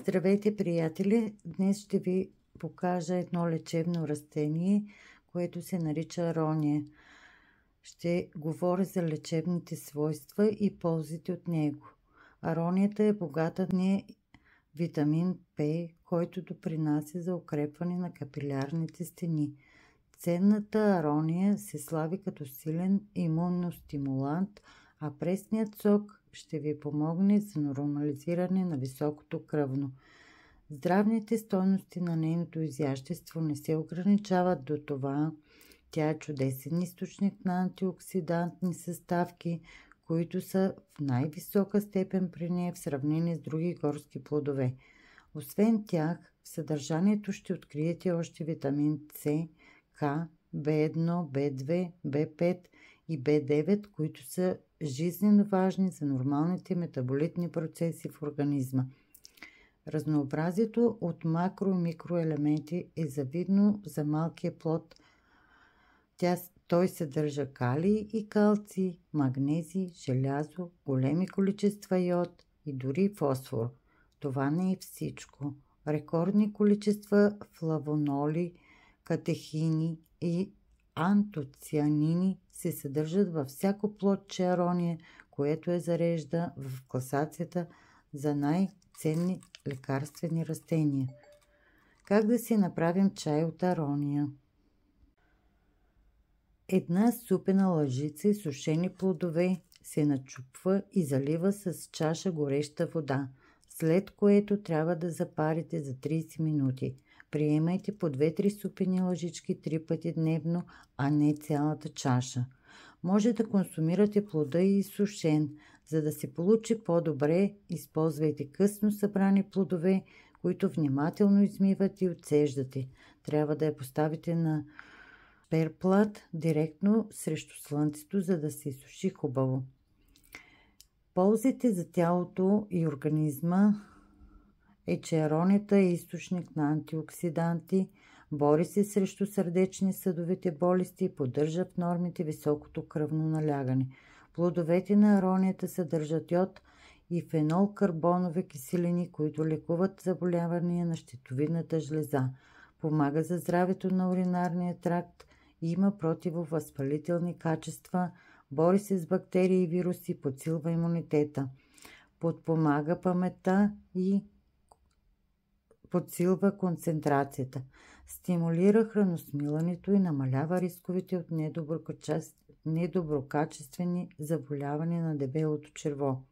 Здравейте, приятели! Днес ще ви покажа едно лечебно растение, което се нарича арония. Ще говоря за лечебните свойства и ползите от него. Аронията е богата в витамин П, който допринася за укрепване на капилярните стени. Ценната арония се слави като силен имуностимулант, а пресният сок ще ви помогне за нормализиране на високото кръвно. Здравните стойности на нейното изящество не се ограничават до това. Тя е чудесен източник на антиоксидантни съставки, които са в най-висока степен при нея в сравнение с други горски плодове. Освен тях, в съдържанието ще откриете още витамин С, К, В1, В2, В5 и В9, които са жизнено важни за нормалните метаболитни процеси в организма. Разнообразието от макро- и микроелементи е завидно за малкия плод. Той съдържа калий и калций, магнезий, желязо, големи количества йод и дори фосфор. Това не е всичко. Рекордни количества флавоноли, катехини и антоцианини се съдържат във всяко плодче арония, което я зарежда в класацията за най-ценни лекарствени растения. Как да си направим чай от арония? Една супена лъжица изсушени плодове се начупва и залива с чаша гореща вода, след което трябва да запарите за 30 минути. Приемайте по 2-3 супени лъжички 3 пъти дневно, а не цялата чаша. Може да консумирате плода и изсушен. За да се получи по-добре, използвайте късно събрани плодове, които внимателно измивате и отцеждате. Трябва да я поставите на перплат директно срещу слънцето, за да се изсуши хубаво. Ползите за тялото и организма е, че аронията е източник на антиоксиданти, бори се срещу сърдечни съдовите болести и поддържа в нормите високото кръвно налягане. Плодовете на аронията съдържат йод и фенолкарбонови киселини, които лекуват заболявания на щитовидната жлеза, помага за здравето на уринарния тракт, има противовъзпалителни качества, бори се с бактерии и вируси, подсилва имунитета, подпомага паметта и подсилва концентрацията, стимулира храносмилането и намалява рисковете от недоброкачествени заболявания на дебелото черво.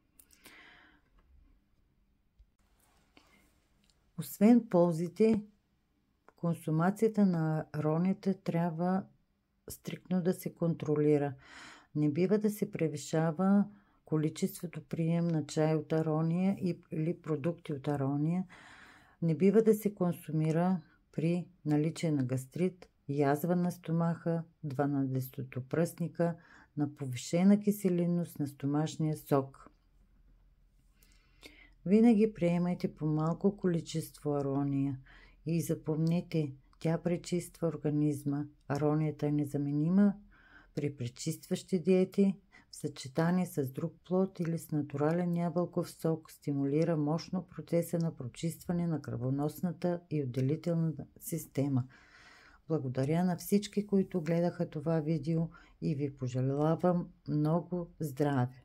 Освен ползите, консумацията на аронията трябва стриктно да се контролира. Не бива да се превишава количеството прием на чай от арония или продукти от арония. Не бива да се консумира при наличие на гастрит, язва на стомаха, 12 пръстника, на повишена киселинност на стомашния сок. Винаги приемайте по малко количество арония и запомнете, тя пречиства организма. Аронията е незаменима при пречистващи диети, в съчетание с друг плод или с натурален ябълков сок, стимулира мощно процеса на прочистване на кръвоносната и отделителната система. Благодаря на всички, които гледаха това видео и ви пожелавам много здраве!